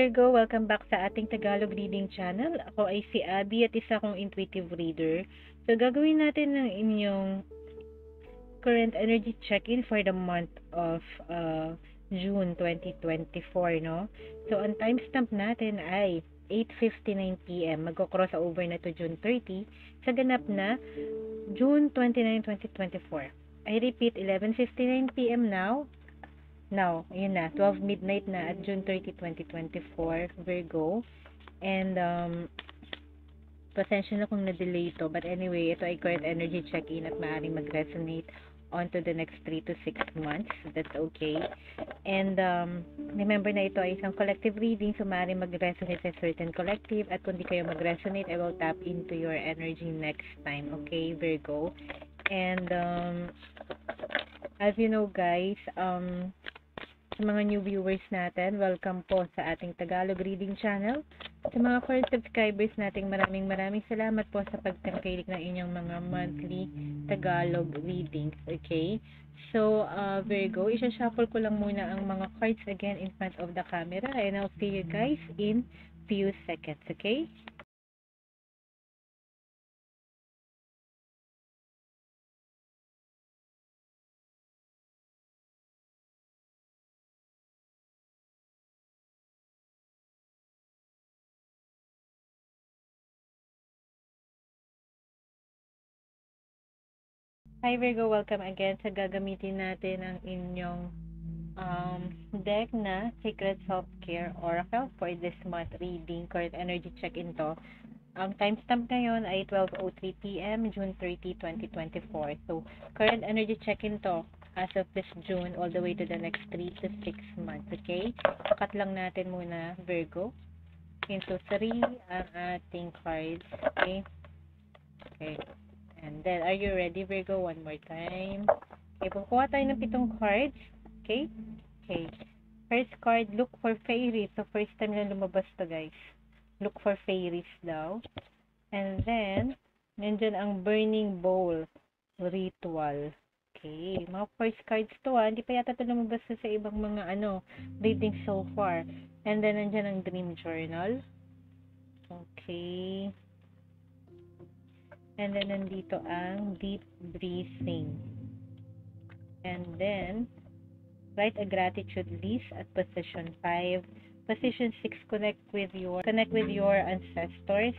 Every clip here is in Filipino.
Virgo, welcome back sa ating Tagalog reading channel. Ako ay si Abby at isa akong intuitive reader. So gagawin natin ng inyong current energy check-in for the month of June 2024, no? So ang timestamp natin ay 8:59 PM. Magko-cross over na to June 30 sa ganap na June 29, 2024. I repeat, 11:59 PM now. Now, ayun na, 12 midnight na at June 30, 2024, Virgo. And, pasensya na kung na-delay ito. But anyway, ito ay current energy check-in at maaaring mag-resonate on to the next 3 to 6 months. That's okay. And, remember na ito ay isang collective reading, so maaaring mag-resonate sa certain collective. At kung di kayo mag-resonate, I will tap into your energy next time. Okay, Virgo? And, as you know, guys, sa mga new viewers natin, welcome po sa ating Tagalog reading channel. Sa mga current subscribers nating maraming salamat po sa pagtangkilik ng inyong mga monthly Tagalog readings. Okay? So, Virgo, isa-shuffle ko lang muna ang mga cards again in front of the camera and I'll see you guys in few seconds. Okay? Hi Virgo, welcome again sa gagamitin natin ang inyong deck na Sacred Self-Care Oracle for this month reading. Current energy check-in to. Ang timestamp ngayon ay 12:03 PM, June 30, 2024. So, current energy check-in to as of this June all the way to the next 3 to 6 months. Okay? Pakat lang natin muna, Virgo. Into 3 ang ating cards. Okay? Okay. And then, are you ready, Virgo? One more time. Okay, pukuha tayo ng 7 cards. Okay? Okay. First card, look for fairies. So, first time na lumabas to, guys. Look for fairies daw. And then, nandyan ang burning bowl ritual. Okay. Mga first cards to, hindi pa yata ito lumabas sa ibang mga, reading so far. And then, nandyan ang dream journal. Okay. And then, nandito ang deep breathing. And then, write a gratitude list at position 5. Position 6, connect with your ancestors.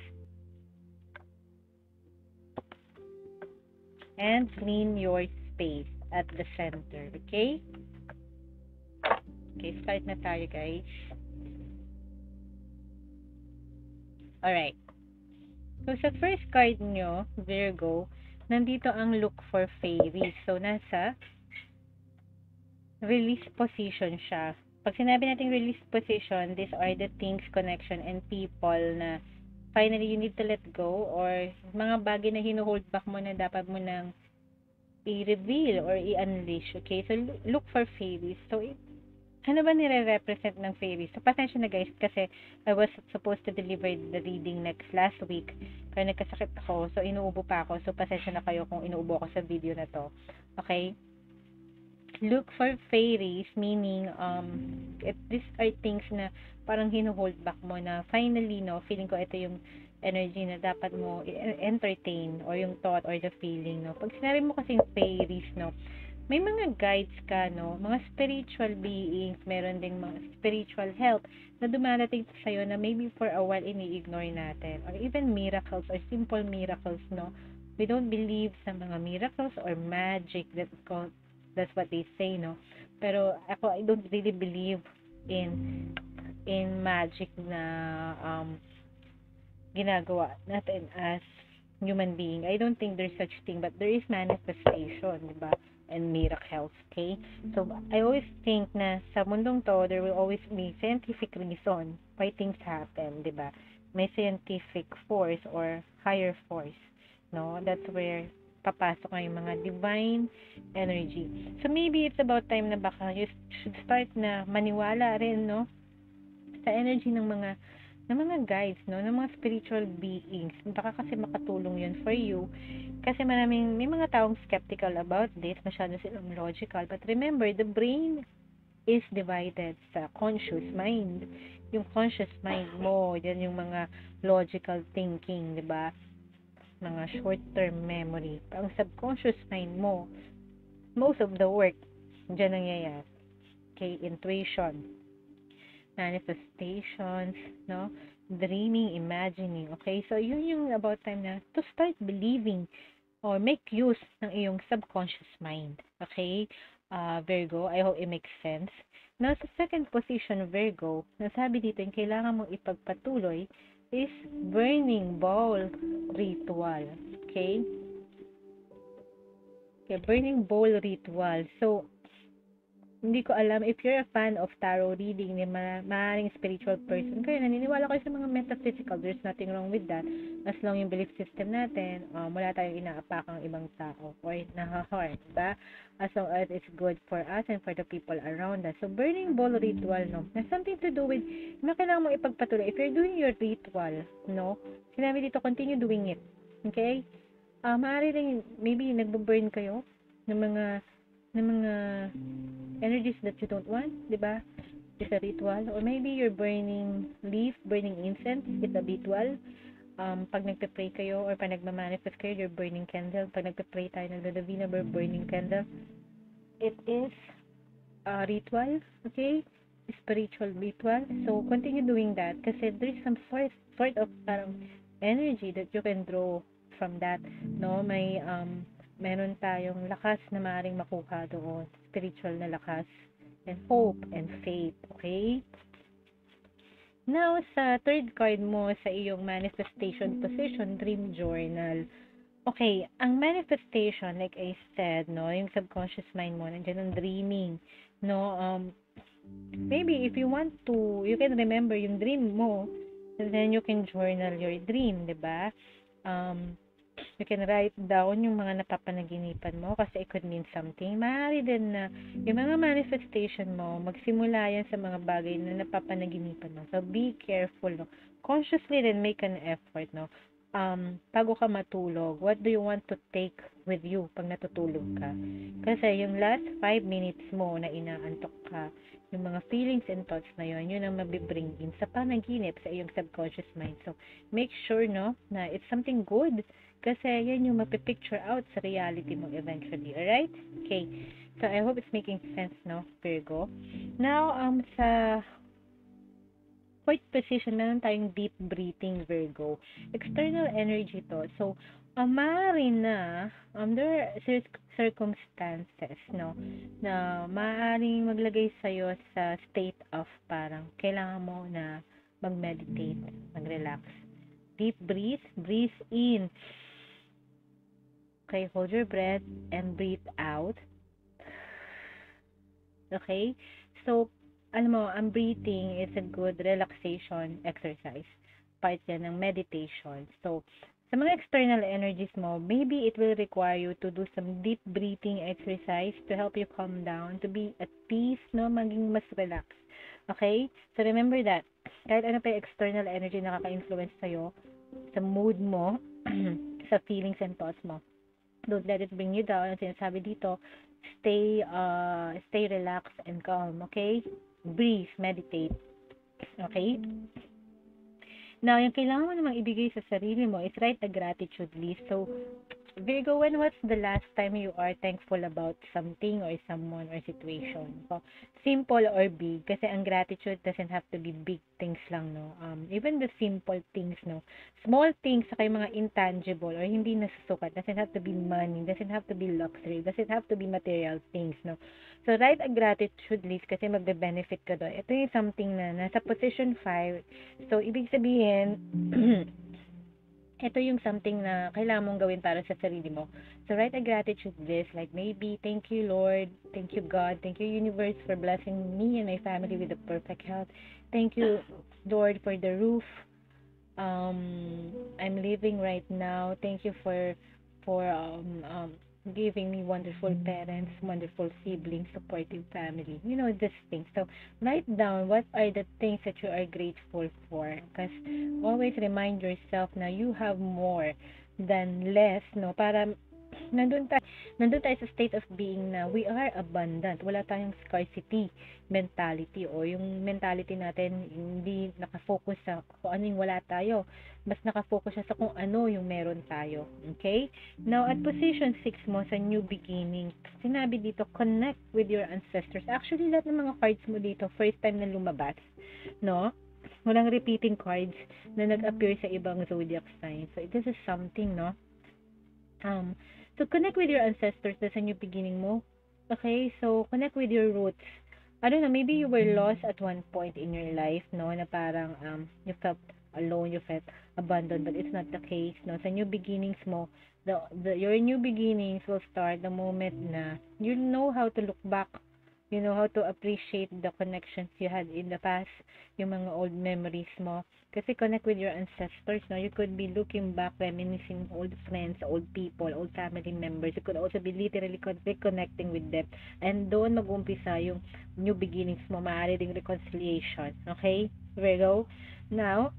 And clean your space at the center. Okay? Okay, start na tayo, guys. Alright. So, sa first card nyo, Virgo, nandito ang look for fairies. So, nasa release position siya. Pag sinabi natin release position, these are the things, connection, and people na finally you need to let go or mga bagay na hinuhold back mo na dapat mo nang i-reveal or i-unleash. Okay? So, look for fairies. So, ano ba nire-represent ng fairies? So, pasensya na guys kasi I was supposed to deliver the reading last week. Pero nagkasakit ako. So, inuubo pa ako. So, pasensya na kayo kung inuubo ako sa video na to. Okay? Look for fairies, meaning, these are things na parang hinuhold back mo na finally, no, feeling ko ito yung energy na dapat mo entertain or yung thought or the feeling, no. Pag sinabi mo kasing fairies, no, may mga guides ka, no, mga spiritual beings, meron ding mga spiritual help na dumarating sa'yo na maybe for a while ini-ignore natin. Or even miracles or simple miracles, no. We don't believe sa mga miracles or magic, that's what they say, no. Pero ako, I don't really believe in magic na ginagawa natin as human being. I don't think there's such thing, but there is manifestation, diba? And miracles, okay? So, I always think na sa mundong to, there will always be scientific reason why things happen, diba? May scientific force or higher force, no? That's where papasok nga yung mga divine energy. So, maybe it's about time na baka you should start na maniwala rin, no? Sa energy ng mga guides, no? Ng mga spiritual beings. Baka kasi makatulong yun for you. Kasi may mga taong skeptical about this. Masyado silang logical. But remember, the brain is divided sa conscious mind. Yung conscious mind mo, yan yung mga logical thinking, di ba? Mga short-term memory. Ang subconscious mind mo, most of the work, dyan nangyayari. Okay, intuition, manifestations, no? Dreaming, imagining. Okay, so yun yung about time na to start believing or make use ng iyong subconscious mind. Okay? Virgo, I hope it makes sense. Now, sa second position, Virgo, nasabi dito yung kailangan mong ipagpatuloy is burning bowl ritual. Okay? Okay, burning bowl ritual. So, hindi ko alam if you're a fan of tarot reading, maaaring spiritual person kayo, naniniwala kayo sa mga metaphysical, there's nothing wrong with that. As long yung belief system natin, wala tayong inaapakang ibang tao or nahaharm, diba? As long as it's good for us and for the people around us. So, burning bowl ritual, no? Has something to do with, na kailangan mong ipagpatuloy. If you're doing your ritual, no? Sinabi dito, continue doing it. Okay? Maaari rin, maybe nagbo-burn kayo ng mga energies that you don't want, di ba? It's a ritual. Or maybe you're burning leaf, burning incense, it's a ritual. Pag nagpe-pray kayo or pag nagma-manifest kayo, you're burning candle. Pag nagpe-pray tayo, nagdadavina, we're burning candle. It is a ritual, okay? Spiritual ritual. So, continue doing that kasi there's some sort of parang energy that you can draw from that, no? Meron tayong lakas na maaaring makuha doon. Spiritual na lakas and hope and faith. Okay? Now, sa third card mo sa iyong manifestation position, dream journal. Okay, ang manifestation, like I said, no, yung subconscious mind mo, nandiyan ang dreaming. No, maybe if you want to, you can remember yung dream mo, and then you can journal your dream, di ba? You can write down yung mga napapanaginipan mo kasi it could mean something. Maaari din na yung mga manifestation mo, magsimula yan sa mga bagay na napapanaginipan mo. So, be careful, no? Consciously then make an effort, no? Bago ka matulog, what do you want to take with you pag natutulog ka? Kasi yung last 5 minutes mo na inaantok ka, yung mga feelings and thoughts na yun ang mabibring in sa panaginip sa iyong subconscious mind. So, make sure, no, na it's something good kasi yan yung mapipicture out sa reality mo eventually. Alright? Okay. So, I hope it's making sense, no, Virgo? Now, sa fourth position, meron tayong deep breathing, Virgo. External energy to. So, maaari na, under circumstances, no, na maaaring maglagay sa'yo sa state of parang kailangan mo na mag-meditate, mag-relax. Deep breathe in. Okay, hold your breath and breathe out. Okay? So, alam mo, ang breathing is a good relaxation exercise. Part yan ng meditation. So, sa mga external energies mo, maybe it will require you to do some deep breathing exercise to help you calm down, to be at peace, no? Maging mas relax. Okay? So, remember that. Kahit ano pa yung external energy na nakaka-influence sa'yo, sa mood mo, sa feelings and thoughts mo, don't let it bring you down. Ang sinasabi dito, stay relaxed and calm, okay? Breathe, meditate. Okay? Now, yung kailangan mo namang ibigay sa sarili mo is write a gratitude list. So, Virgo, when was the last time you are thankful about something or someone or situation? So, simple or big, kasi ang gratitude doesn't have to be big things lang, no? Even the simple things, no? Small things, saka yung mga intangible or hindi nasusukat, doesn't have to be money, doesn't have to be luxury, doesn't have to be material things, no? So, write a gratitude list kasi magbe-benefit ka doon. Ito yung something na nasa position 5. So, ibig sabihin, ito yung something na kailangan mong gawin para sa sarili mo. So, write a gratitude list like maybe, thank you Lord, thank you God, thank you universe for blessing me and my family with the perfect health. Thank you Lord for the roof I'm living right now. Thank you for giving me wonderful parents, wonderful siblings, supportive family. You know, these things. So, write down what are the things that you are grateful for. Because always remind yourself na you have more than less, no? Para nandun tayo sa state of being na we are abundant. Wala tayong scarcity mentality o yung mentality natin hindi nakafocus sa kung ano yung wala tayo. Mas nakafocus siya sa kung ano yung meron tayo. Okay? Now, at position 6 mo sa new beginning, sinabi dito, connect with your ancestors. Actually, lahat ng mga cards mo dito, first time na lumabas. No? Walang repeating cards na nag-appear sa ibang zodiac signs. So, this is something, no? So connect with your ancestors, that's a new beginning mo. Okay, so connect with your roots. I don't know, maybe you were lost at one point in your life, no, na parang you felt alone, you felt abandoned, but it's not the case, no. Sa new beginnings mo, your new beginnings will start the moment na you know how to look back, you know how to appreciate the connections you had in the past, yung mga old memories mo. Kasi connect with your ancestors, no? You could be looking back, reminiscing old friends, old people, old family members. You could also be literally reconnecting with them. And doon mag-umpisa yung new beginnings mo, maaari ding reconciliation. Okay? Virgo? Now,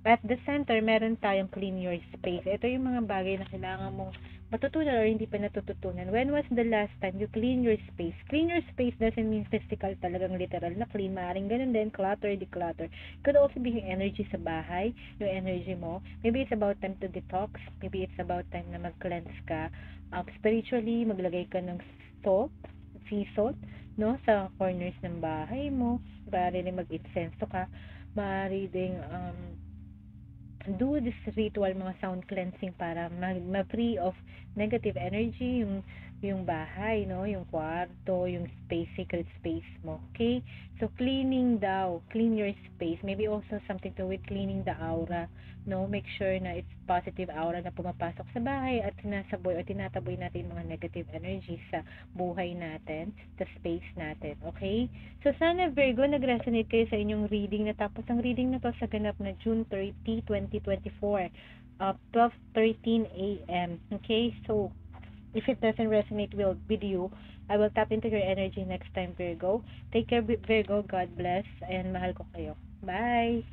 at the center, meron tayong clean your space. Ito yung mga bagay na kailangan mong matutunan or hindi pa natututunan. When was the last time you clean your space? Clean your space doesn't mean physical, talagang literal na clean. Maaaring ganun din, clutter, declutter. Could also be yung energy sa bahay, yung energy mo. Maybe it's about time to detox. Maybe it's about time na mag-cleanse ka. Spiritually, maglagay ka ng salt, sea salt, no, sa corners ng bahay mo. Maaari rin mag-incenso ka. Maaari ding do this ritual, mga sound cleansing para ma-free of negative energy yung bahay, no, yung kwarto, yung space, sacred space mo. Okay, so cleaning daw, clean your space, maybe also something to with cleaning the aura, no, make sure na it's positive aura na pumapasok sa bahay at sinasaboy o tinataboy natin yung mga negative energies sa buhay natin, sa space natin. Okay, so sana Virgo nag-resonate kayo sa inyong reading, natapos ang reading na to sa ganap na June 30, 2024, 12:13 a.m. Okay, so if it doesn't resonate with you, I will tap into your energy next time, Virgo. Take care, Virgo. God bless, and mahal ko kayo. Bye!